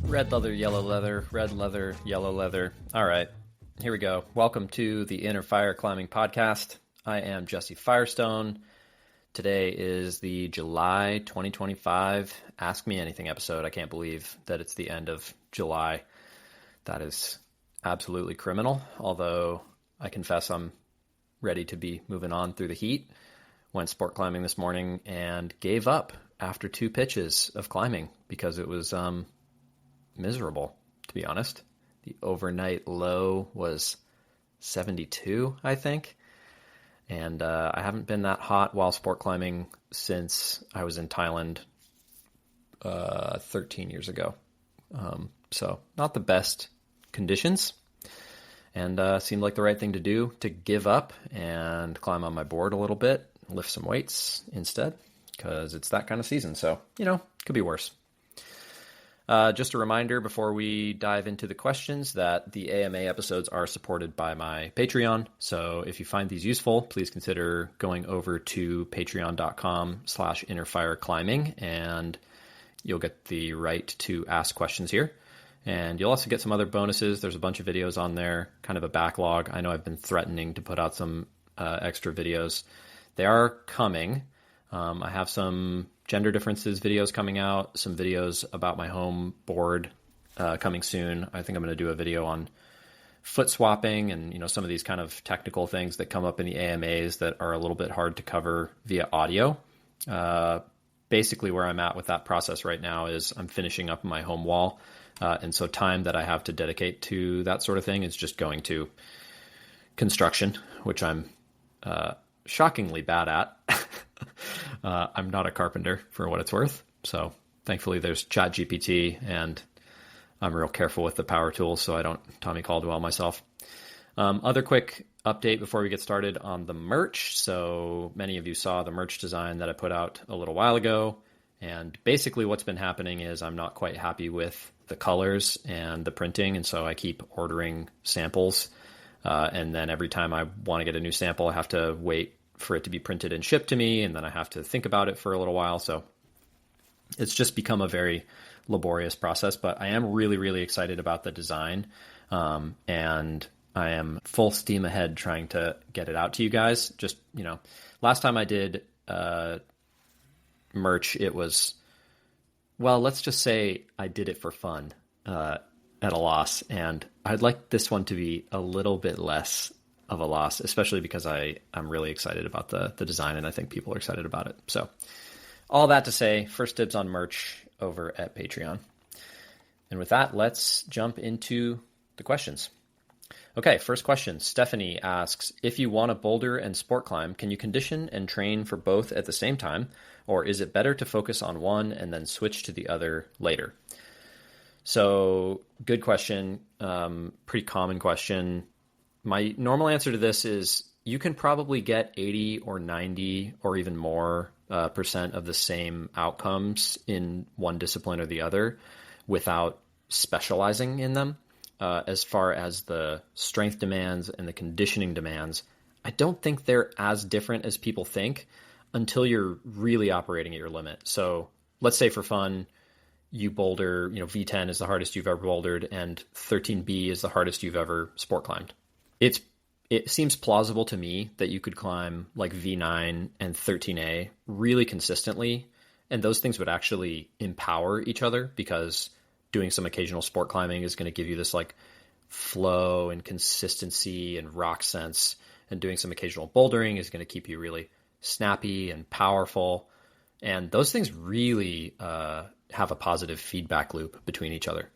Red leather, yellow leather, red leather, yellow leather. All right, here we go. Welcome to the Inner Fire Climbing Podcast. I am Jesse Firestone. Today is the July 2025 Ask Me Anything episode. I can't believe that it's the end of July. That is absolutely criminal, although I confess I'm ready to be moving on through the heat. Went sport climbing this morning and gave up after 2 pitches of climbing because it was miserable, to be honest. The overnight low was 72, I think. And I haven't been that hot while sport climbing since I was in Thailand 13 years ago. So not the best conditions. And seemed like the right thing to do to give up and climb on my board a little bit, lift some weights instead, because it's that kind of season. So, could be worse. Just a reminder before we dive into the questions that the AMA episodes are supported by my Patreon. So if you find these useful, please consider going over to patreon.com/innerfireclimbing and you'll get the right to ask questions here. And you'll also get some other bonuses. There's a bunch of videos on there, kind of a backlog. I know I've been threatening to put out some extra videos. They are coming. I have some gender differences videos coming out, some videos about my home board coming soon. I think I'm going to do a video on foot swapping and, some of these kind of technical things that come up in the AMAs that are a little bit hard to cover via audio. Basically where I'm at with that process right now is I'm finishing up my home wall. And so time that I have to dedicate to that sort of thing is just going to construction, which I'm shockingly bad at. I'm not a carpenter for what it's worth. So thankfully there's ChatGPT and I'm real careful with the power tools so I don't Tommy Caldwell myself. Other quick update before we get started on the merch. So many of you saw the merch design that I put out a little while ago. And basically what's been happening is I'm not quite happy with the colors and the printing. And so I keep ordering samples. And then every time I want to get a new sample, I have to wait for it to be printed and shipped to me. And then I have to think about it for a little while. So it's just become a very laborious process, but I am really, really excited about the design. And I am full steam ahead trying to get it out to you guys. Just, last time I did merch, it was, well, let's just say I did it for fun at a loss. And I'd like this one to be a little bit less of a loss, especially because I'm really excited about the design and I think people are excited about it. So all that to say, first dibs on merch over at Patreon. And with that, let's jump into the questions. Okay, first question. Stephanie asks, if you want to boulder and sport climb, can you condition and train for both at the same time? Or is it better to focus on one and then switch to the other later? So good question. Pretty common question. My normal answer to this is you can probably get 80 or 90 or even more percent of the same outcomes in one discipline or the other without specializing in them. As far as the strength demands and the conditioning demands, I don't think they're as different as people think until you're really operating at your limit. So let's say for fun, you boulder, V10 is the hardest you've ever bouldered and 13B is the hardest you've ever sport climbed. It seems plausible to me that you could climb like V9 and 13A really consistently, and those things would actually empower each other because doing some occasional sport climbing is going to give you this like flow and consistency and rock sense, and doing some occasional bouldering is going to keep you really snappy and powerful. And those things really have a positive feedback loop between each other.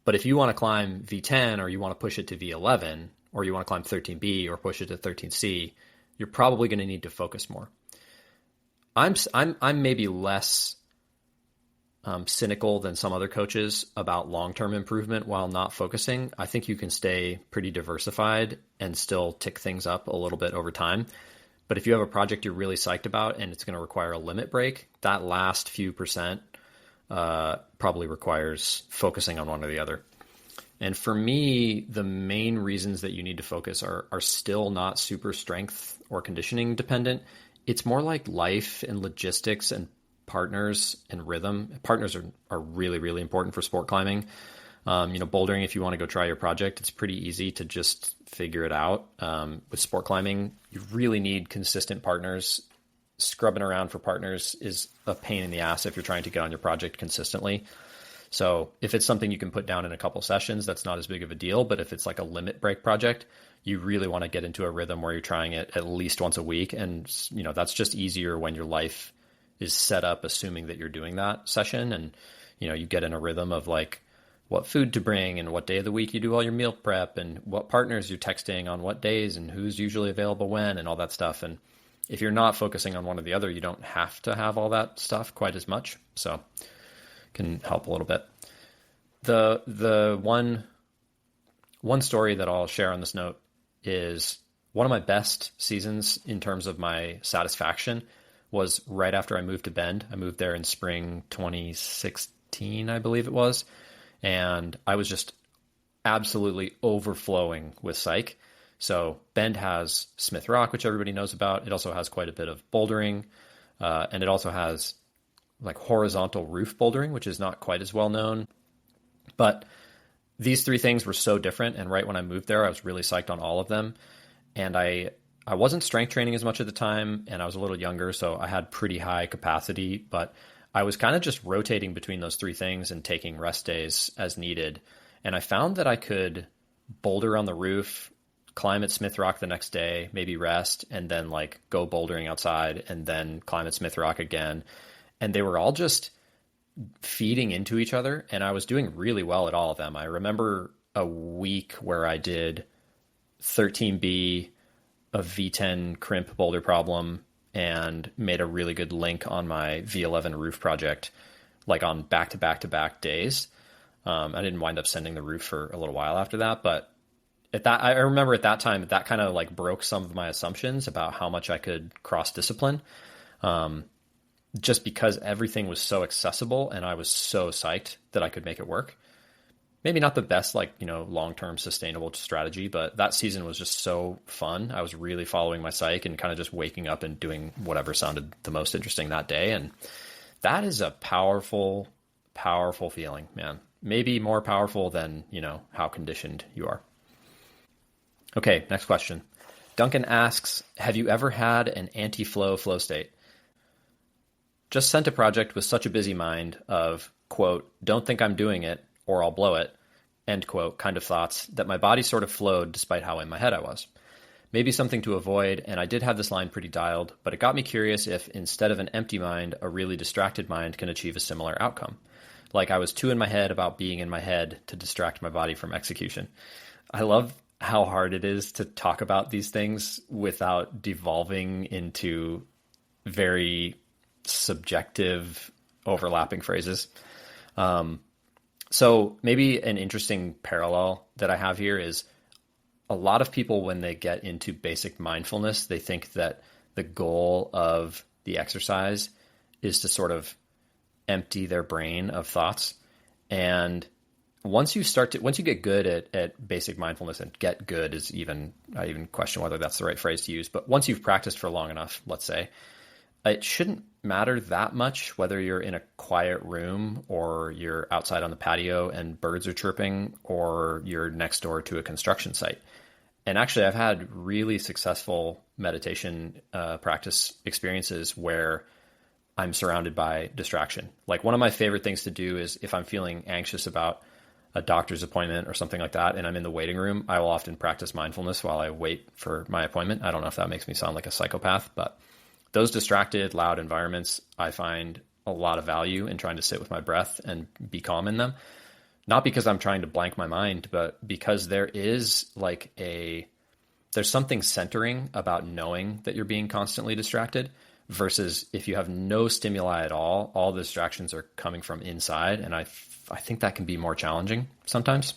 But if you want to climb V10 or you want to push it to V11 or you want to climb 13B or push it to 13C, you're probably going to need to focus more. I'm maybe less cynical than some other coaches about long-term improvement while not focusing. I think you can stay pretty diversified and still tick things up a little bit over time. But if you have a project you're really psyched about and it's going to require a limit break, that last few percent probably requires focusing on one or the other. And for me, the main reasons that you need to focus are still not super strength or conditioning dependent. It's more like life and logistics and partners and rhythm. Partners are really, really important for sport climbing. Bouldering, if you want to go try your project, it's pretty easy to just figure it out. With sport climbing, you really need consistent partners. Scrubbing around for partners is a pain in the ass if you're trying to get on your project consistently. So if it's something you can put down in a couple sessions, that's not as big of a deal. But if it's like a limit break project, you really want to get into a rhythm where you're trying it at least once a week. And, that's just easier when your life is set up, assuming that you're doing that session. And, you get in a rhythm of like what food to bring and what day of the week you do all your meal prep and what partners you're texting on what days and who's usually available when and all that stuff. And if you're not focusing on one or the other, you don't have to have all that stuff quite as much. So can help a little bit. The one story that I'll share on this note is one of my best seasons in terms of my satisfaction was right after I moved to Bend. I moved there in spring 2016, I believe it was. And I was just absolutely overflowing with psych. So Bend has Smith Rock, which everybody knows about. It also has quite a bit of bouldering. And it also has like horizontal roof bouldering, which is not quite as well known. But these three things were so different. And right when I moved there, I was really psyched on all of them. And I wasn't strength training as much at the time, and I was a little younger, so I had pretty high capacity, but I was kind of just rotating between those three things and taking rest days as needed. And I found that I could boulder on the roof, climb at Smith Rock the next day, maybe rest, and then like go bouldering outside and then climb at Smith Rock again. And they were all just feeding into each other, and I was doing really well at all of them. I remember a week where I did 13B, a V10 crimp boulder problem, and made a really good link on my V11 roof project, like on back-to-back-to-back days. I didn't wind up sending the roof for a little while after that, but I remember at that time, that kind of like broke some of my assumptions about how much I could cross-discipline. Just because everything was so accessible and I was so psyched that I could make it work. Maybe not the best, long-term sustainable strategy, but that season was just so fun. I was really following my psych and kind of just waking up and doing whatever sounded the most interesting that day. And that is a powerful, powerful feeling, man. Maybe more powerful than, how conditioned you are. Okay, next question. Duncan asks, have you ever had an anti-flow flow state? Just sent a project with such a busy mind of, quote, don't think I'm doing it or I'll blow it, end quote, kind of thoughts that my body sort of flowed despite how in my head I was. Maybe something to avoid, and I did have this line pretty dialed, but it got me curious if instead of an empty mind, a really distracted mind can achieve a similar outcome. Like I was too in my head about being in my head to distract my body from execution. I love how hard it is to talk about these things without devolving into very subjective overlapping phrases. So maybe an interesting parallel that I have here is a lot of people, when they get into basic mindfulness, they think that the goal of the exercise is to sort of empty their brain of thoughts. And once you get good at basic mindfulness, and get good is I even question whether that's the right phrase to use, but once you've practiced for long enough, let's say, it shouldn't matter that much whether you're in a quiet room or you're outside on the patio and birds are chirping or you're next door to a construction site. And actually, I've had really successful meditation practice experiences where I'm surrounded by distraction. Like one of my favorite things to do is if I'm feeling anxious about a doctor's appointment or something like that, and I'm in the waiting room, I will often practice mindfulness while I wait for my appointment. I don't know if that makes me sound like a psychopath, but those distracted, loud environments, I find a lot of value in trying to sit with my breath and be calm in them. Not because I'm trying to blank my mind, but because there's something centering about knowing that you're being constantly distracted versus if you have no stimuli at all the distractions are coming from inside. And I think that can be more challenging sometimes.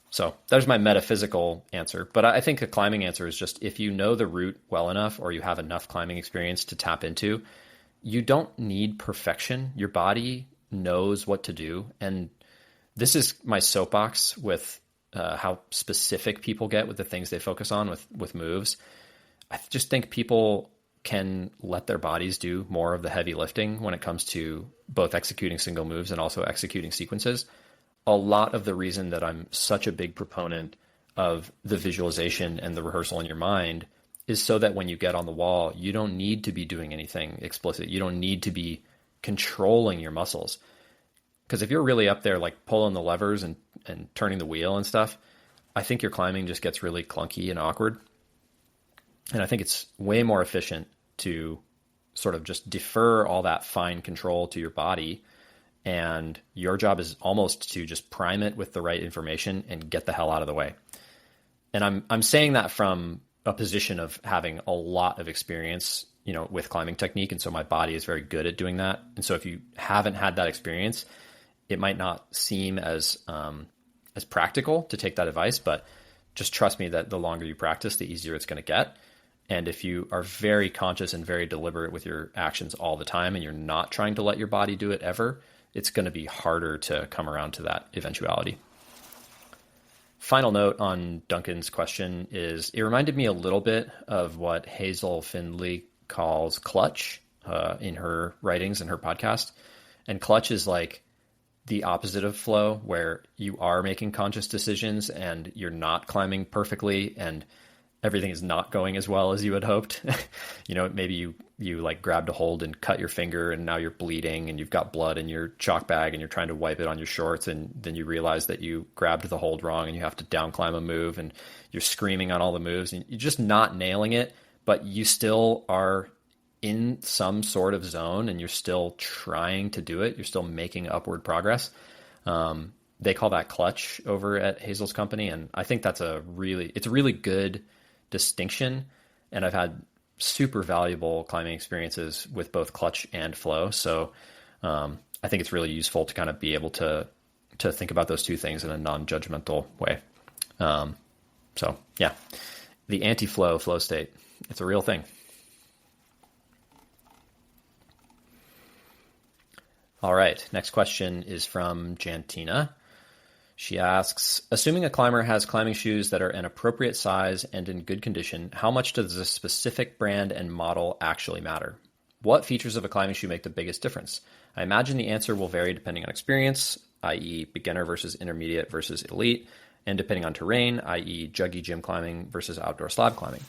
So there's my metaphysical answer. But I think the climbing answer is just if you know the route well enough or you have enough climbing experience to tap into, you don't need perfection. Your body knows what to do. And this is my soapbox with how specific people get with the things they focus on with moves. I just think people can let their bodies do more of the heavy lifting when it comes to both executing single moves and also executing sequences. A lot of the reason that I'm such a big proponent of the visualization and the rehearsal in your mind is so that when you get on the wall, you don't need to be doing anything explicit. You don't need to be controlling your muscles. Because if you're really up there, like pulling the levers and turning the wheel and stuff, I think your climbing just gets really clunky and awkward. And I think it's way more efficient to sort of just defer all that fine control to your body. And your job is almost to just prime it with the right information and get the hell out of the way. And I'm saying that from a position of having a lot of experience, with climbing technique. And so my body is very good at doing that. And so if you haven't had that experience, it might not seem as practical to take that advice, but just trust me that the longer you practice, the easier it's going to get. And if you are very conscious and very deliberate with your actions all the time, and you're not trying to let your body do it ever, it's going to be harder to come around to that eventuality. Final note on Duncan's question is it reminded me a little bit of what Hazel Findlay calls clutch in her writings and her podcast. And clutch is like the opposite of flow, where you are making conscious decisions and you're not climbing perfectly and everything is not going as well as you had hoped. Maybe you like grabbed a hold and cut your finger and now you're bleeding and you've got blood in your chalk bag and you're trying to wipe it on your shorts, and then you realize that you grabbed the hold wrong and you have to down climb a move and you're screaming on all the moves and you're just not nailing it, but you still are in some sort of zone and you're still trying to do it. You're still making upward progress. They call that clutch over at Hazel's company. And I think it's a really good distinction. And I've had super valuable climbing experiences with both clutch and flow. So I think it's really useful to kind of be able to think about those two things in a non-judgmental way. So yeah, the anti-flow flow state, it's a real thing. All right, next question is from Jantina. She asks, assuming a climber has climbing shoes that are an appropriate size and in good condition, how much does a specific brand and model actually matter? What features of a climbing shoe make the biggest difference? I imagine the answer will vary depending on experience, i.e. beginner versus intermediate versus elite, and depending on terrain, i.e. juggy gym climbing versus outdoor slab climbing.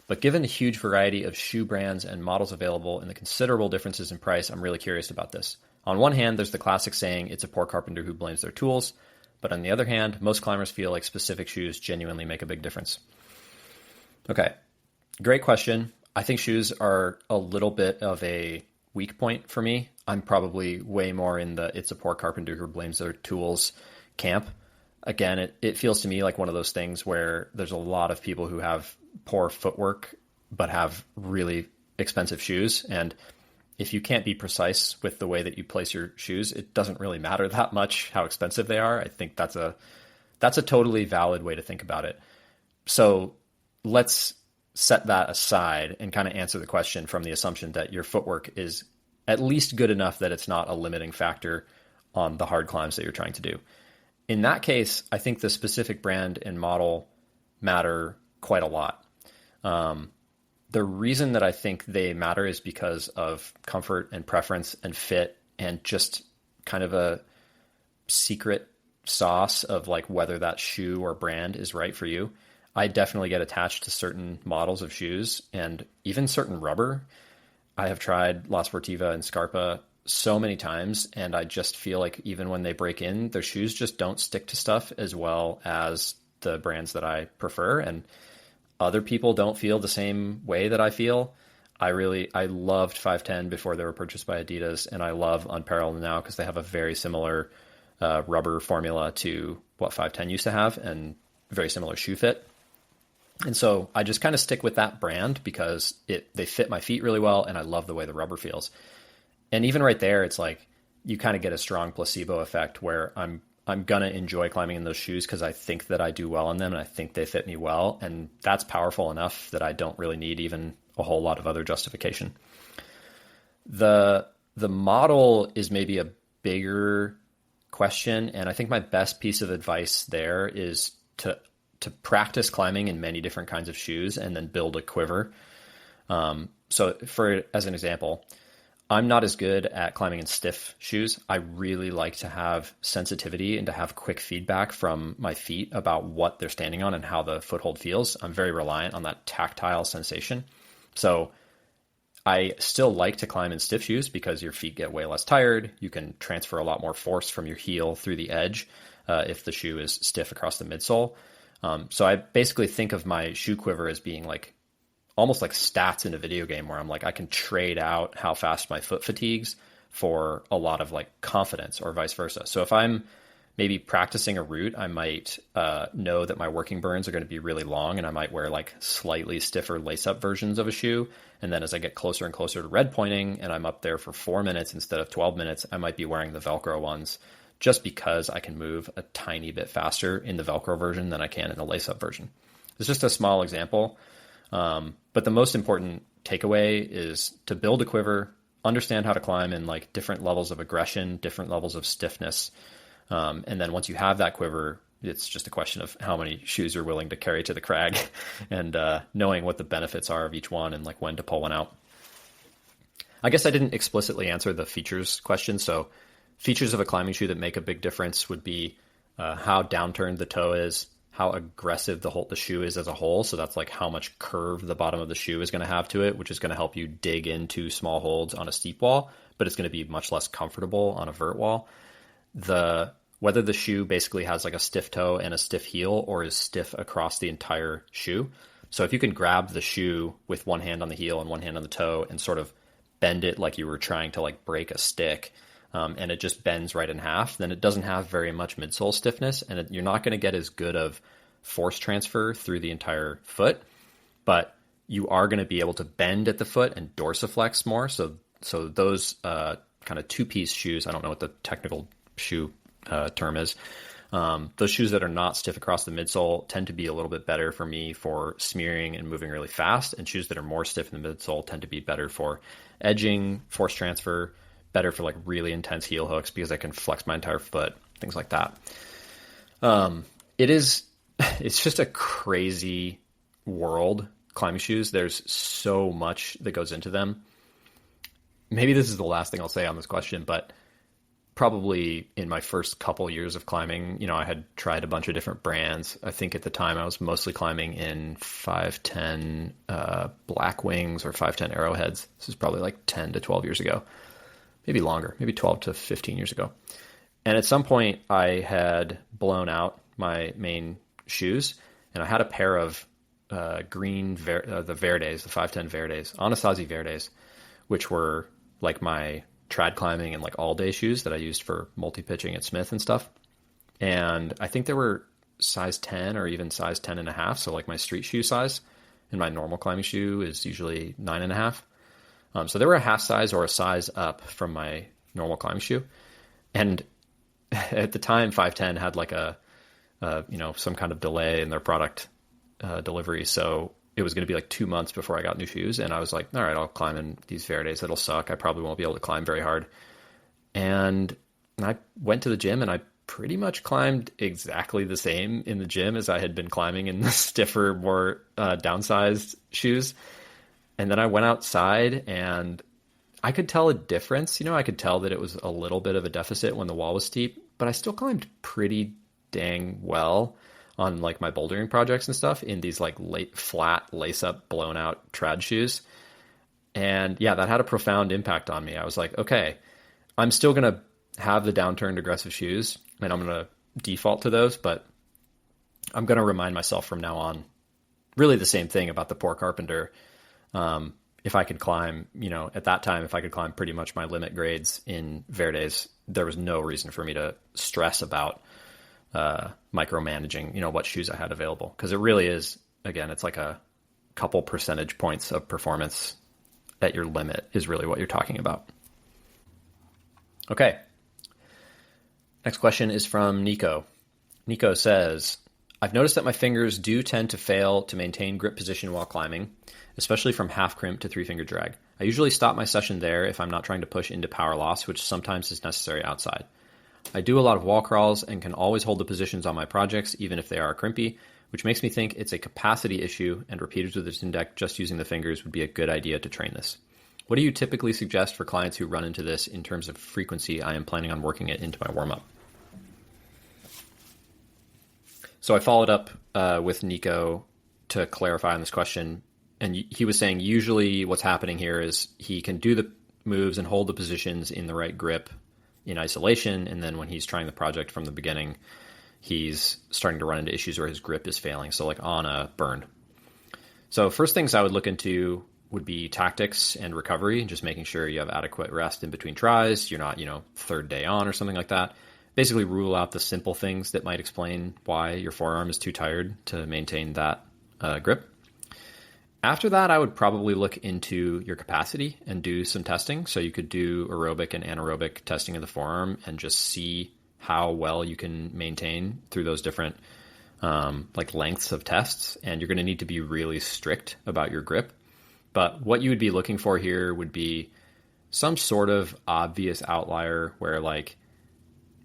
But given the huge variety of shoe brands and models available and the considerable differences in price, I'm really curious about this. On one hand, there's the classic saying, it's a poor carpenter who blames their tools. But on the other hand, most climbers feel like specific shoes genuinely make a big difference. Okay, great question. I think shoes are a little bit of a weak point for me. I'm probably way more in the it's a poor carpenter who blames their tools camp. Again, it feels to me like one of those things where there's a lot of people who have poor footwork but have really expensive shoes. And if you can't be precise with the way that you place your shoes, it doesn't really matter that much how expensive they are. I think that's a totally valid way to think about it. So let's set that aside and kind of answer the question from the assumption that your footwork is at least good enough that it's not a limiting factor on the hard climbs that you're trying to do. In that case, I think the specific brand and model matter quite a lot. The reason that I think they matter is because of comfort and preference and fit and just kind of a secret sauce of like whether that shoe or brand is right for you. I definitely get attached to certain models of shoes and even certain rubber. I have tried La Sportiva and Scarpa so many times, and I just feel like even when they break in, their shoes just don't stick to stuff as well as the brands that I prefer. And other people don't feel the same way that I feel. I loved 510 before they were purchased by Adidas, and I love Unparalleled now because they have a very similar rubber formula to what 510 used to have and very similar shoe fit. And so I just kind of stick with that brand because they fit my feet really well, and I love the way the rubber feels. And even right there, it's like you kind of get a strong placebo effect where I'm going to enjoy climbing in those shoes because I think that I do well in them and I think they fit me well. And that's powerful enough that I don't really need even a whole lot of other justification. The model is maybe a bigger question. And I think my best piece of advice there is to practice climbing in many different kinds of shoes and then build a quiver. So as an example, I'm not as good at climbing in stiff shoes. I really like to have sensitivity and to have quick feedback from my feet about what they're standing on and how the foothold feels. I'm very reliant on that tactile sensation. So I still like to climb in stiff shoes because your feet get way less tired. You can transfer a lot more force from your heel through the edge if the shoe is stiff across the midsole. So I basically think of my shoe quiver as being like almost like stats in a video game where I'm like, I can trade out how fast my foot fatigues for a lot of like confidence or vice versa. So if I'm maybe practicing a route, I might know that my working burns are going to be really long, and I might wear like slightly stiffer lace-up versions of a shoe. And then as I get closer and closer to red pointing and I'm up there for 4 minutes instead of 12 minutes, I might be wearing the Velcro ones just because I can move a tiny bit faster in the Velcro version than I can in the lace-up version. It's just a small example. But the most important takeaway is to build a quiver, understand how to climb in like different levels of aggression, different levels of stiffness. And then once you have that quiver, it's just a question of how many shoes you're willing to carry to the crag and knowing what the benefits are of each one and like when to pull one out. I guess I didn't explicitly answer the features question. So features of a climbing shoe that make a big difference would be how downturned the toe is, how aggressive the shoe is as a whole. So that's like how much curve the bottom of the shoe is going to have to it, which is going to help you dig into small holds on a steep wall, but it's going to be much less comfortable on a vert wall. Whether the shoe basically has like a stiff toe and a stiff heel or is stiff across the entire shoe. So if you can grab the shoe with one hand on the heel and one hand on the toe and sort of bend it like you were trying to like break a stick, and it just bends right in half, then it doesn't have very much midsole stiffness, and you're not going to get as good of force transfer through the entire foot, but you are going to be able to bend at the foot and dorsiflex more. So those kind of two-piece shoes, I don't know what the technical shoe term is, those shoes that are not stiff across the midsole tend to be a little bit better for me for smearing and moving really fast, and shoes that are more stiff in the midsole tend to be better for edging, force transfer, better for like really intense heel hooks because I can flex my entire foot, things like that. It's just a crazy world, climbing shoes. There's so much that goes into them. Maybe this is the last thing I'll say on this question, but probably in my first couple years of climbing, I had tried a bunch of different brands. I think at the time I was mostly climbing in 510 Black Wings or 510 Arrowheads. This is probably like 10 to 12 years ago. Maybe longer, maybe 12 to 15 years ago. And at some point I had blown out my main shoes and I had a pair of the Verdes, the 510 Verdes, Anasazi Verdes, which were like my trad climbing and like all day shoes that I used for multi-pitching at Smith and stuff. And I think they were size 10 or even size 10 and a half. So like my street shoe size, and my normal climbing shoe is usually 9.5. So they were a half size or a size up from my normal climbing shoe. And at the time, 510 had like some kind of delay in their product delivery. So it was going to be like 2 months before I got new shoes. And I was like, all right, I'll climb in these Verdes. That'll suck. I probably won't be able to climb very hard. And I went to the gym and I pretty much climbed exactly the same in the gym as I had been climbing in the stiffer, more downsized shoes. And then I went outside and I could tell a difference. I could tell that it was a little bit of a deficit when the wall was steep, but I still climbed pretty dang well on like my bouldering projects and stuff in these like flat lace up blown out trad shoes. And yeah, that had a profound impact on me. I was like, okay, I'm still going to have the downturned aggressive shoes and I'm going to default to those, but I'm going to remind myself from now on really the same thing about the poor carpenter. If I could climb, at that time, if I could climb pretty much my limit grades in Verdes, there was no reason for me to stress about micromanaging, what shoes I had available. Because it really is, again, it's like a couple percentage points of performance at your limit is really what you're talking about. Okay. Next question is from Nico. Nico says, I've noticed that my fingers do tend to fail to maintain grip position while climbing, especially from half crimp to 3-finger drag. I usually stop my session there if I'm not trying to push into power loss, which sometimes is necessary outside. I do a lot of wall crawls and can always hold the positions on my projects, even if they are crimpy, which makes me think it's a capacity issue and repeaters with this index just using the fingers would be a good idea to train this. What do you typically suggest for clients who run into this in terms of frequency? I am planning on working it into my warm-up. So I followed up with Nico to clarify on this question, and he was saying usually what's happening here is he can do the moves and hold the positions in the right grip in isolation, and then when he's trying the project from the beginning, he's starting to run into issues where his grip is failing, so like on a burn. So first things I would look into would be tactics and recovery, just making sure you have adequate rest in between tries. You're not, third day on or something like that. Basically rule out the simple things that might explain why your forearm is too tired to maintain that grip. After that, I would probably look into your capacity and do some testing. So you could do aerobic and anaerobic testing of the forearm and just see how well you can maintain through those different lengths of tests. And you're going to need to be really strict about your grip. But what you would be looking for here would be some sort of obvious outlier where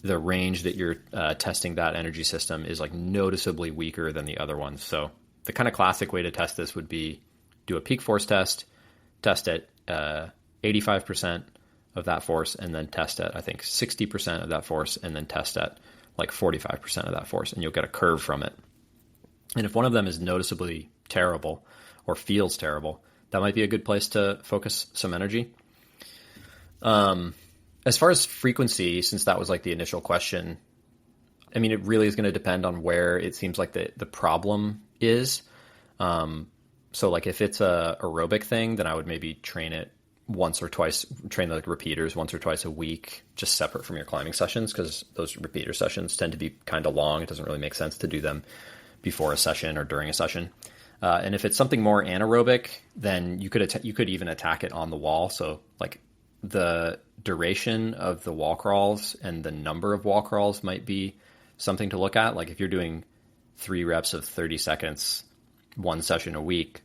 the range that you're testing that energy system is noticeably weaker than the other ones. So the kind of classic way to test this would be do a peak force test at 85% of that force, and then test at, I think, 60% of that force, and then test at 45% of that force, and you'll get a curve from it. And if one of them is noticeably terrible or feels terrible, that might be a good place to focus some energy. As far as frequency, since that was the initial question, I mean, it really is going to depend on where it seems like the problem is. So if it's a aerobic thing, then I would maybe train it once or twice, train the repeaters once or twice a week, just separate from your climbing sessions, because those repeater sessions tend to be kind of long. It doesn't really make sense to do them before a session or during a session. And if it's something more anaerobic, then you could even attack it on the wall. So the duration of the wall crawls and the number of wall crawls might be something to look at. If you're doing 3 reps of 30 seconds, 1 session a week,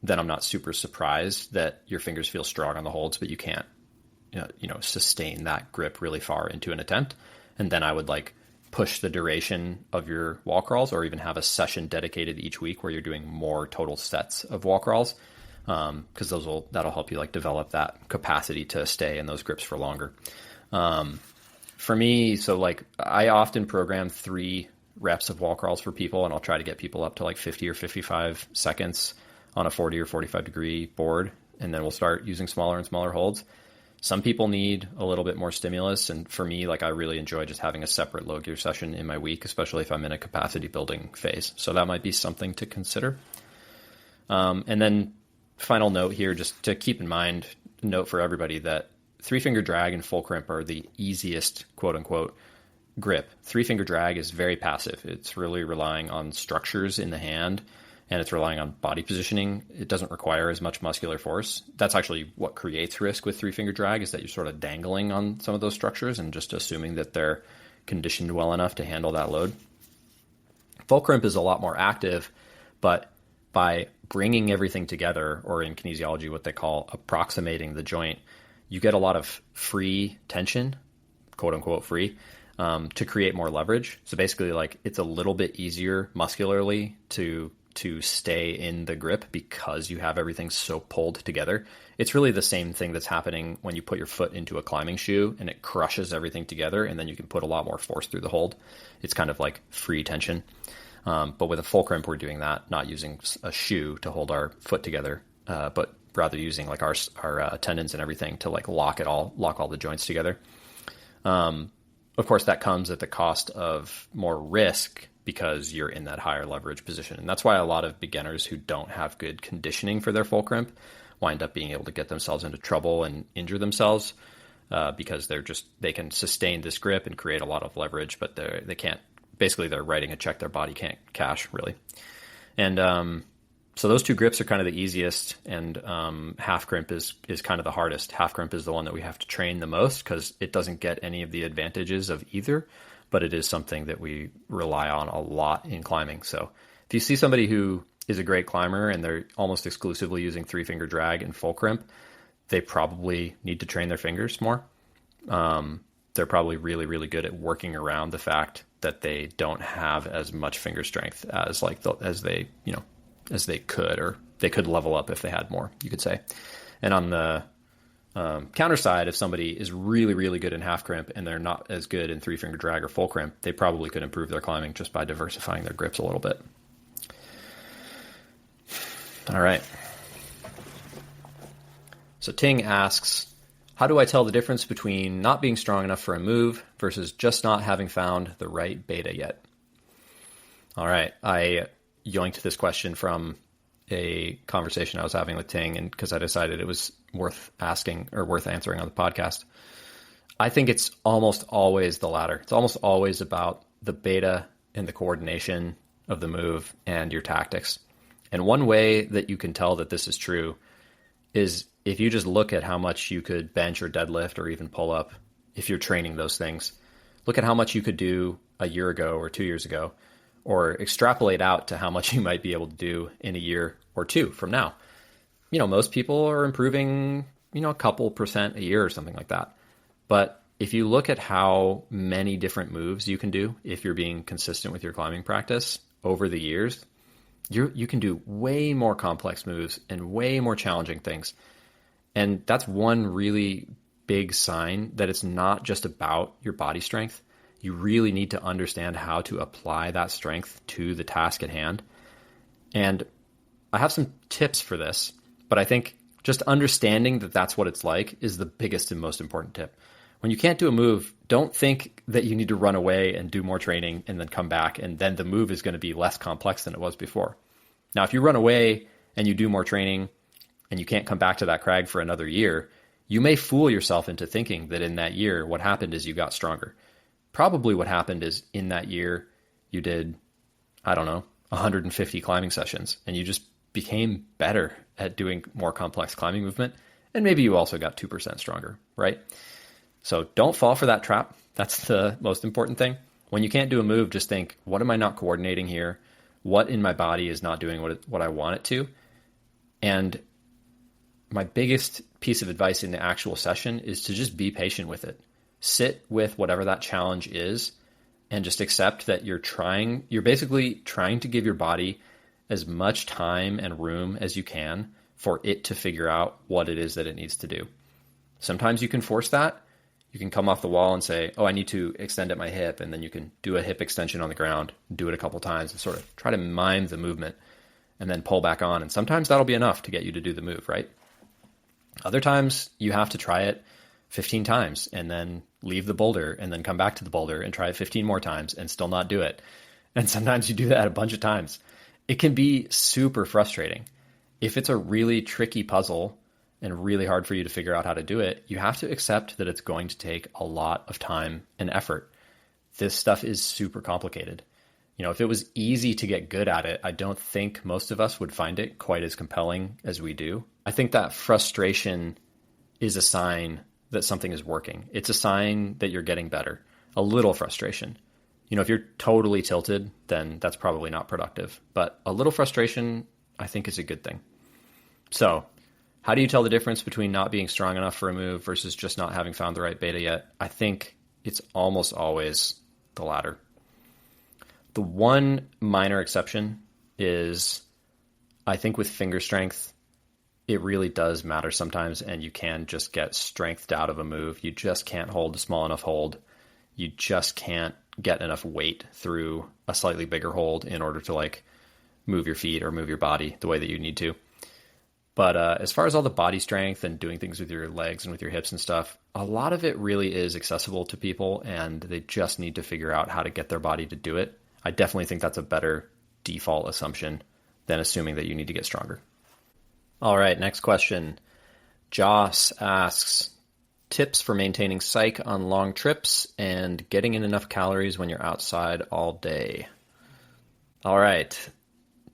then I'm not super surprised that your fingers feel strong on the holds, but you can't, sustain that grip really far into an attempt. And then I would push the duration of your wall crawls, or even have a session dedicated each week where you're doing more total sets of wall crawls. Because that'll help you develop that capacity to stay in those grips for longer. For me, I often program 3 reps of wall crawls for people, and I'll try to get people up to 50 or 55 seconds on a 40 or 45 degree board, and then we'll start using smaller and smaller holds. Some people need a little bit more stimulus, and for me, I really enjoy just having a separate low gear session in my week, especially if I'm in a capacity building phase. So that might be something to consider. And then final note here, just to keep in mind, note for everybody that 3-finger drag and full crimp are the easiest, quote unquote, grip. 3-finger drag is very passive. It's really relying on structures in the hand, and it's relying on body positioning. It doesn't require as much muscular force. That's actually what creates risk with 3-finger drag, is that you're sort of dangling on some of those structures and just assuming that they're conditioned well enough to handle that load. Full crimp is a lot more active, but by bringing everything together, or in kinesiology, what they call approximating the joint, you get a lot of free tension, quote unquote free, to create more leverage. So basically it's a little bit easier muscularly to stay in the grip because you have everything so pulled together. It's really the same thing that's happening when you put your foot into a climbing shoe and it crushes everything together, and then you can put a lot more force through the hold. It's kind of like free tension. But with a full crimp, we're doing that, not using a shoe to hold our foot together, but rather using our tendons and everything to lock all the joints together. Of course, that comes at the cost of more risk because you're in that higher leverage position. And that's why a lot of beginners who don't have good conditioning for their full crimp wind up being able to get themselves into trouble and injure themselves, because they can sustain this grip and create a lot of leverage, but they can't. Basically, they're writing a check their body can't cash, really. And so those 2 grips are kind of the easiest, and half crimp is kind of the hardest. Half crimp is the one that we have to train the most because it doesn't get any of the advantages of either, but it is something that we rely on a lot in climbing. So if you see somebody who is a great climber and they're almost exclusively using 3-finger drag and full crimp, they probably need to train their fingers more. They're probably really, really good at working around the fact that they don't have as much finger strength as as they could, or they could level up if they had more, you could say. And on the counter side, if somebody is really, really good in half crimp and they're not as good in 3-finger drag or full crimp, they probably could improve their climbing just by diversifying their grips a little bit. All right. So Ting asks, how do I tell the difference between not being strong enough for a move versus just not having found the right beta yet? All right. I yoinked this question from a conversation I was having with Ting, and because I decided it was worth asking or worth answering on the podcast. I think it's almost always the latter. It's almost always about the beta and the coordination of the move and your tactics. And one way that you can tell that this is true is if you just look at how much you could bench or deadlift or even pull up if you're training those things. Look at how much you could do a year ago or 2 years ago, or extrapolate out to how much you might be able to do in a year or two from now. Most people are improving, a couple % a year or something like that. But if you look at how many different moves you can do, if you're being consistent with your climbing practice over the years, you can do way more complex moves and way more challenging things. And that's one really big sign that it's not just about your body strength. You really need to understand how to apply that strength to the task at hand. And I have some tips for this, but I think just understanding that that's what it's like is the biggest and most important tip. When you can't do a move, don't think that you need to run away and do more training and then come back, and then the move is going to be less complex than it was before. Now, if you run away and you do more training and you can't come back to that crag for another year, you may fool yourself into thinking that in that year, what happened is you got stronger. Probably what happened is in that year, you did, 150 climbing sessions, and you just became better at doing more complex climbing movement. And maybe you also got 2% stronger, right? So don't fall for that trap. That's the most important thing. When you can't do a move, just think, what am I not coordinating here? What in my body is not doing what I want it to? And my biggest piece of advice in the actual session is to just be patient with it. Sit with whatever that challenge is and just accept that you're basically trying to give your body as much time and room as you can for it to figure out what it is that it needs to do. Sometimes you can force that. You can come off the wall and say, I need to extend at my hip. And then you can do a hip extension on the ground, do it a couple times and sort of try to mime the movement and then pull back on. And sometimes that'll be enough to get you to do the move, right? Other times you have to try it 15 times and then leave the boulder and then come back to the boulder and try it 15 more times and still not do it. And sometimes you do that a bunch of times. It can be super frustrating. If it's a really tricky puzzle and really hard for you to figure out how to do it, you have to accept that it's going to take a lot of time and effort. This stuff is super complicated. If it was easy to get good at it, I don't think most of us would find it quite as compelling as we do. I think that frustration is a sign that something is working. It's a sign that you're getting better. A little frustration. If you're totally tilted, then that's probably not productive. But a little frustration, I think, is a good thing. So, how do you tell the difference between not being strong enough for a move versus just not having found the right beta yet? I think it's almost always the latter. The one minor exception is, I think with finger strength, it really does matter sometimes, and you can just get strengthed out of a move. You just can't hold a small enough hold. You just can't get enough weight through a slightly bigger hold in order to move your feet or move your body the way that you need to. But as far as all the body strength and doing things with your legs and with your hips and stuff, a lot of it really is accessible to people, and they just need to figure out how to get their body to do it. I definitely think that's a better default assumption than assuming that you need to get stronger. All right, next question. Joss asks, tips for maintaining psych on long trips and getting in enough calories when you're outside all day. All right,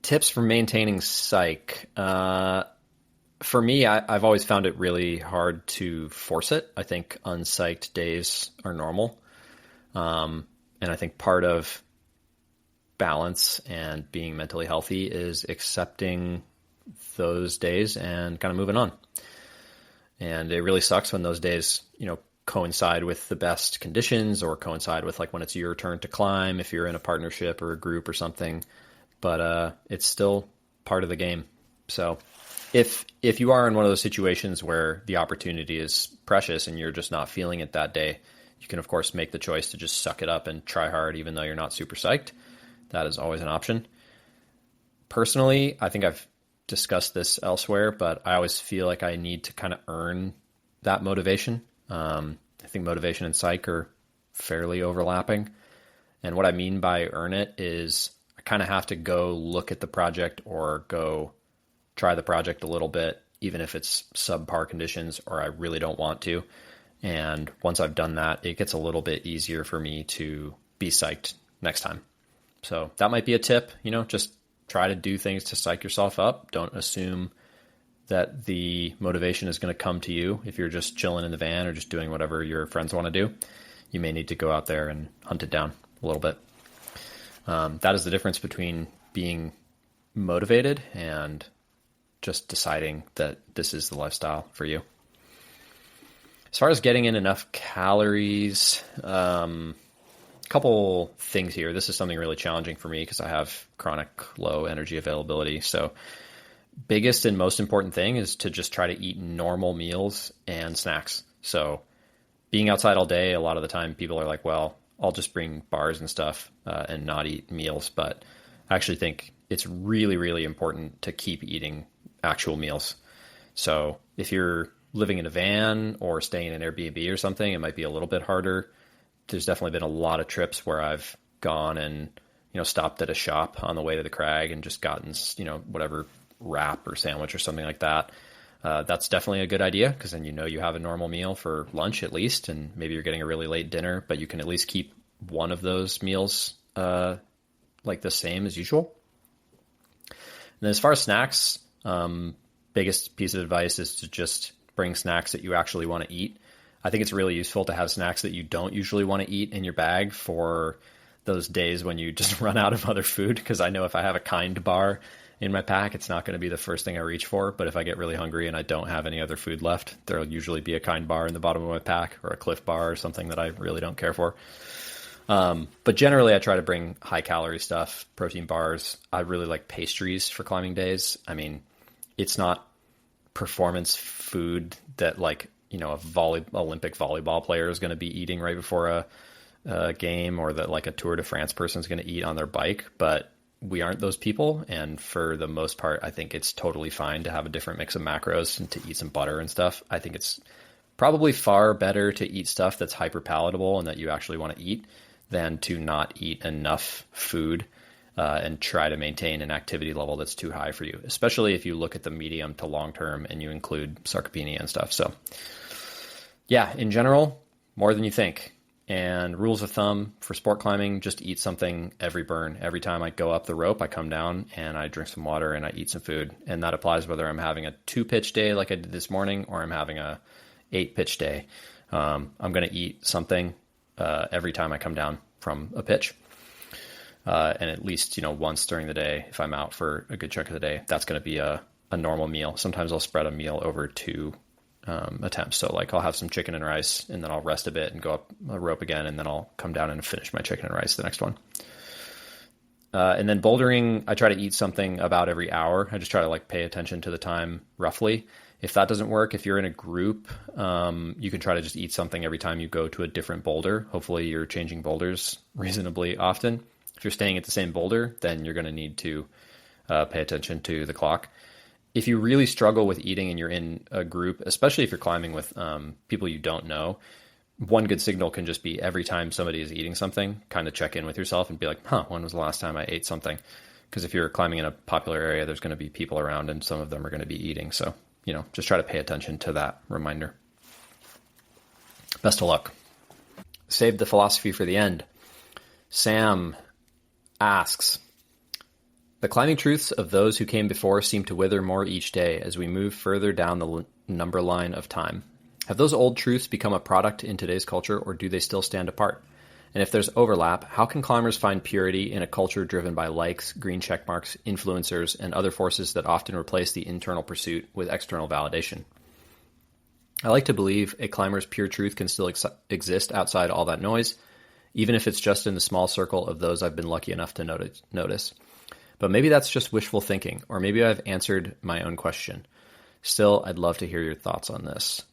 tips for maintaining psych. For me, I've always found it really hard to force it. I think unpsyched days are normal. And I think part of balance and being mentally healthy is accepting those days and kind of moving on. And it really sucks when those days, coincide with the best conditions or coincide with like when it's your turn to climb if you're in a partnership or a group or something. But it's still part of the game. So if you are in one of those situations where the opportunity is precious and you're just not feeling it that day, you can of course make the choice to just suck it up and try hard even though you're not super psyched. That is always an option. Personally, I think I've discussed this elsewhere, but I always feel like I need to kind of earn that motivation. I think motivation and psych are fairly overlapping. And what I mean by earn it is I kind of have to go look at the project or go try the project a little bit, even if it's subpar conditions or I really don't want to. And once I've done that, it gets a little bit easier for me to be psyched next time. So that might be a tip, just try to do things to psych yourself up. Don't assume that the motivation is going to come to you if you're just chilling in the van or just doing whatever your friends want to do. You may need to go out there and hunt it down a little bit. That is the difference between being motivated and just deciding that this is the lifestyle for you. As far as getting in enough calories, couple things here. This is something really challenging for me because I have chronic low energy availability. So biggest and most important thing is to just try to eat normal meals and snacks. So being outside all day, a lot of the time people are like, well, I'll just bring bars and stuff and not eat meals. But I actually think it's really, really important to keep eating actual meals. So if you're living in a van or staying in an Airbnb or something, it might be a little bit harder. There's definitely been a lot of trips where I've gone and, stopped at a shop on the way to the crag and just gotten, whatever wrap or sandwich or something like that. That's definitely a good idea because then you have a normal meal for lunch at least, and maybe you're getting a really late dinner, but you can at least keep one of those meals like the same as usual. And then as far as snacks, biggest piece of advice is to just bring snacks that you actually want to eat. I think it's really useful to have snacks that you don't usually want to eat in your bag for those days when you just run out of other food. Because I know if I have a Kind bar in my pack, it's not going to be the first thing I reach for. But if I get really hungry and I don't have any other food left, there'll usually be a Kind bar in the bottom of my pack or a Cliff bar or something that I really don't care for. But generally I try to bring high calorie stuff, protein bars. I really like pastries for climbing days. I mean, it's not performance food that like, a Olympic volleyball player is going to be eating right before a game, or that like a Tour de France person is going to eat on their bike, but we aren't those people. And for the most part, I think it's totally fine to have a different mix of macros and to eat some butter and stuff. I think it's probably far better to eat stuff that's hyper palatable and that you actually want to eat than to not eat enough food and try to maintain an activity level that's too high for you, especially if you look at the medium to long term and you include sarcopenia and stuff. So yeah, in general, more than you think. And rules of thumb for sport climbing, just eat something every burn. Every time I go up the rope, I come down and I drink some water and I eat some food. And that applies whether I'm having a 2-pitch day like I did this morning or I'm having a 8-pitch day. I'm going to eat something every time I come down from a pitch. And at least, once during the day, if I'm out for a good chunk of the day, that's going to be a normal meal. Sometimes I'll spread a meal over 2 attempts. So like I'll have some chicken and rice and then I'll rest a bit and go up a rope again. And then I'll come down and finish my chicken and rice the next one. And then bouldering, I try to eat something about every hour. I just try to like pay attention to the time roughly. If that doesn't work, if you're in a group, you can try to just eat something every time you go to a different boulder. Hopefully you're changing boulders reasonably often. If you're staying at the same boulder, then you're going to need to pay attention to the clock. If you really struggle with eating and you're in a group, especially if you're climbing with people you don't know, one good signal can just be every time somebody is eating something, kind of check in with yourself and be like, when was the last time I ate something? Because if you're climbing in a popular area, there's going to be people around and some of them are going to be eating. So, just try to pay attention to that reminder. Best of luck. Save the philosophy for the end. Sam asks, the climbing truths of those who came before seem to wither more each day as we move further down the number line of time. Have those old truths become a product in today's culture, or do they still stand apart? And if there's overlap, how can climbers find purity in a culture driven by likes, green check marks, influencers, and other forces that often replace the internal pursuit with external validation? I like to believe a climber's pure truth can still exist outside all that noise, even if it's just in the small circle of those I've been lucky enough to notice. But maybe that's just wishful thinking, or maybe I've answered my own question. Still, I'd love to hear your thoughts on this.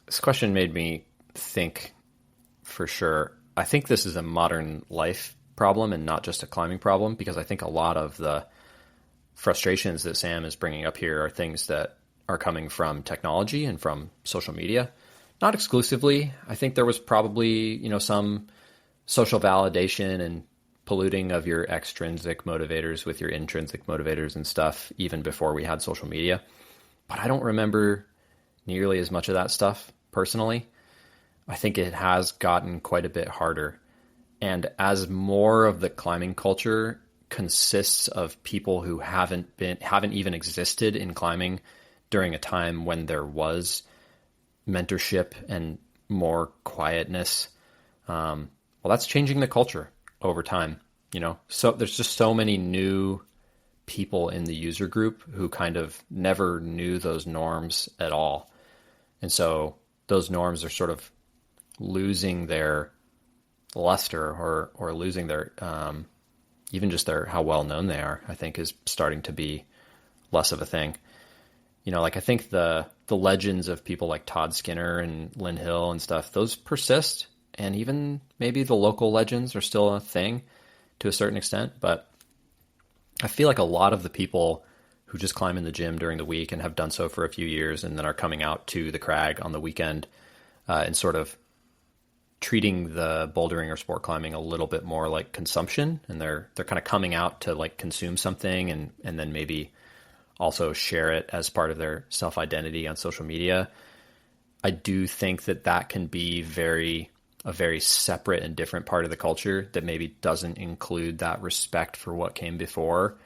This question made me think for sure. I think this is a modern life problem and not just a climbing problem, because I think a lot of the frustrations that Sam is bringing up here are things that are coming from technology and from social media. Not exclusively. I think there was probably, some social validation and polluting of your extrinsic motivators with your intrinsic motivators and stuff, even before we had social media. But I don't remember nearly as much of that stuff personally. I think it has gotten quite a bit harder. And as more of the climbing culture consists of people who haven't even existed in climbing during a time when there was mentorship and more quietness, well, that's changing the culture over time, So there's just so many new people in the user group who kind of never knew those norms at all. And so those norms are sort of losing their luster or losing their, even just how well known they are, I think is starting to be less of a thing. I think the legends of people like Todd Skinner and Lynn Hill and stuff, those persist. And even maybe the local legends are still a thing to a certain extent. But I feel like a lot of the people who just climb in the gym during the week and have done so for a few years and then are coming out to the crag on the weekend and sort of treating the bouldering or sport climbing a little bit more like consumption. And they're kind of coming out to like consume something and then maybe also share it as part of their self-identity on social media. I do think that can be a very separate and different part of the culture that maybe doesn't include that respect for what came before.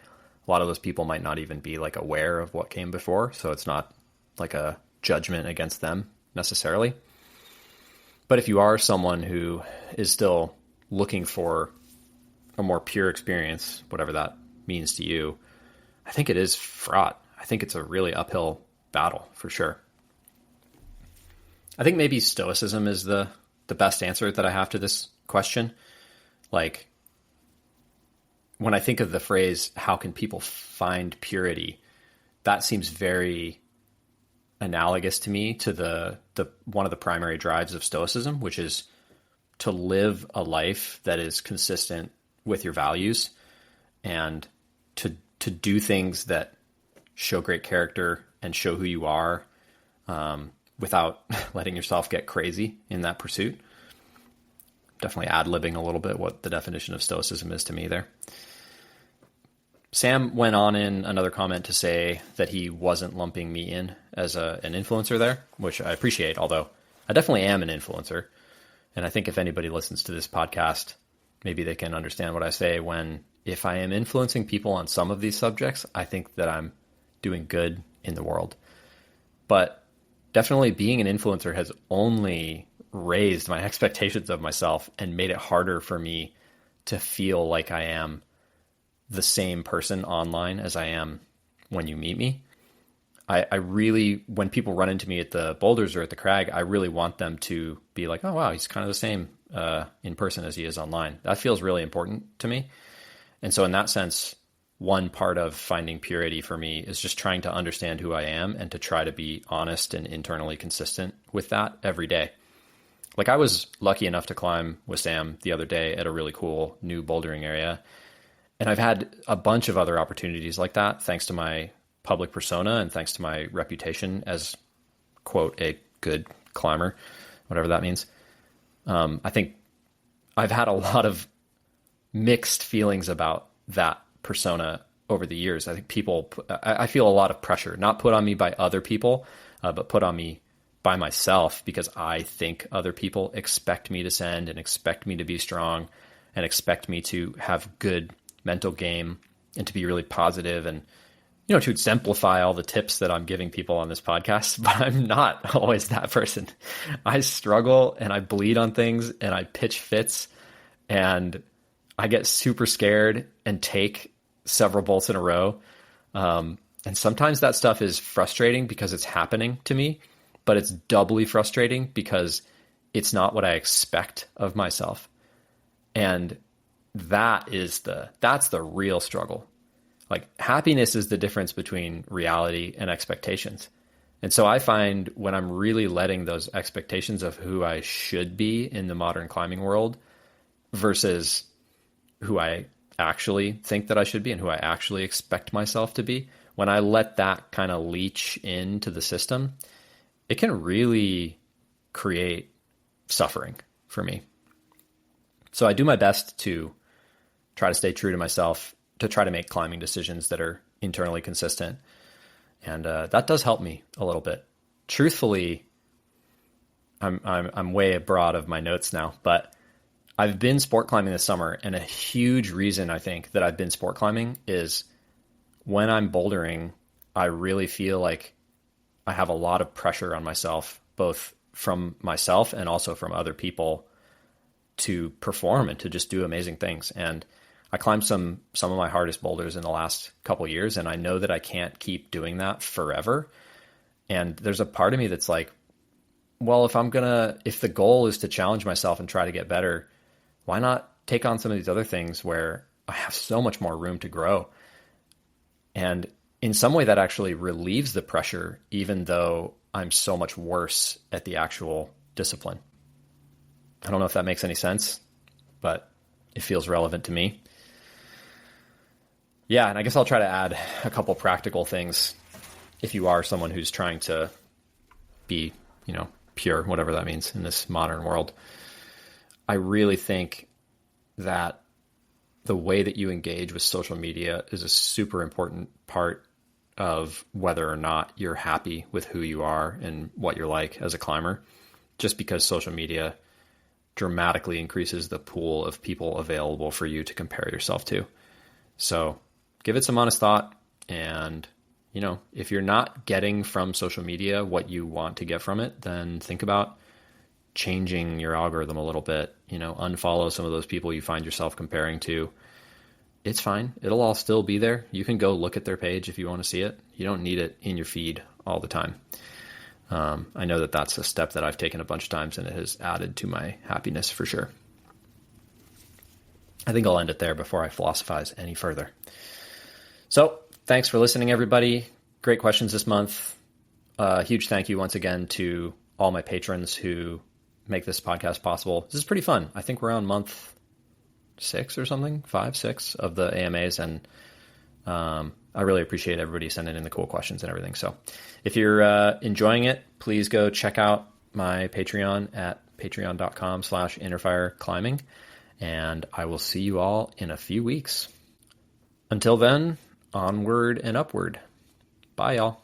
A lot of those people might not even be like aware of what came before, so it's not like a judgment against them necessarily. But if you are someone who is still looking for a more pure experience, whatever that means to you, I think it is fraught. I think it's a really uphill battle for sure. I think maybe stoicism is the best answer that I have to this question. Like, when I think of the phrase, how can people find purity? That seems very analogous to me to the one of the primary drives of stoicism, which is to live a life that is consistent with your values and to do things that show great character and show who you are, without letting yourself get crazy in that pursuit. Definitely ad-libbing a little bit what the definition of stoicism is to me there. Sam went on in another comment to say that he wasn't lumping me in as an influencer there, which I appreciate, although I definitely am an influencer. And I think if anybody listens to this podcast, maybe they can understand what I say when, if I am influencing people on some of these subjects, I think that I'm doing good in the world. But definitely being an influencer has only raised my expectations of myself and made it harder for me to feel like I am the same person online as I am when you meet me. I really, when people run into me at the boulders or at the crag, I really want them to be like, oh, wow, he's kind of the same in person as he is online. That feels really important to me. And so in that sense, one part of finding purity for me is just trying to understand who I am and to try to be honest and internally consistent with that every day. Like, I was lucky enough to climb with Sam the other day at a really cool new bouldering area. And I've had a bunch of other opportunities like that, thanks to my public persona and thanks to my reputation as, quote, a good climber, whatever that means. I think I've had a lot of mixed feelings about that persona over the years. I think I feel a lot of pressure, not put on me by other people, but put on me by myself, because I think other people expect me to send and expect me to be strong and expect me to have good mental game and to be really positive and, to exemplify all the tips that I'm giving people on this podcast. But I'm not always that person. I struggle and I bleed on things and I pitch fits and I get super scared and take several bolts in a row. And sometimes that stuff is frustrating because it's happening to me, but it's doubly frustrating because it's not what I expect of myself. And that's the real struggle. Like, happiness is the difference between reality and expectations. And so I find when I'm really letting those expectations of who I should be in the modern climbing world versus who I actually think that I should be and who I actually expect myself to be, when I let that kind of leach into the system, it can really create suffering for me. So I do my best to try to stay true to myself, to try to make climbing decisions that are internally consistent. And that does help me a little bit. Truthfully, I'm way abroad of my notes now, but I've been sport climbing this summer, and a huge reason I think that I've been sport climbing is when I'm bouldering, I really feel like I have a lot of pressure on myself, both from myself and also from other people, to perform and to just do amazing things. And I climbed some of my hardest boulders in the last couple of years, and I know that I can't keep doing that forever. And there's a part of me that's like, well, if the goal is to challenge myself and try to get better, why not take on some of these other things where I have so much more room to grow? And in some way that actually relieves the pressure, even though I'm so much worse at the actual discipline. I don't know if that makes any sense, but it feels relevant to me. Yeah, and I guess I'll try to add a couple practical things if you are someone who's trying to be, pure, whatever that means in this modern world. I really think that the way that you engage with social media is a super important part of whether or not you're happy with who you are and what you're like as a climber, just because social media dramatically increases the pool of people available for you to compare yourself to. So give it some honest thought. And, if you're not getting from social media what you want to get from it, then think about changing your algorithm a little bit, unfollow some of those people you find yourself comparing to. It's fine. It'll all still be there. You can go look at their page if you want to see it. You don't need it in your feed all the time. I know that that's a step that I've taken a bunch of times, and it has added to my happiness for sure. I think I'll end it there before I philosophize any further. So thanks for listening, everybody. Great questions this month. Huge thank you once again to all my patrons who make this podcast possible. This is pretty fun. I think we're on month 6 or something, 5, 6 of the AMAs. And I really appreciate everybody sending in the cool questions and everything. So if you're enjoying it, please go check out my Patreon at patreon.com/innerfireclimbing. And I will see you all in a few weeks. Until then, onward and upward. Bye, y'all.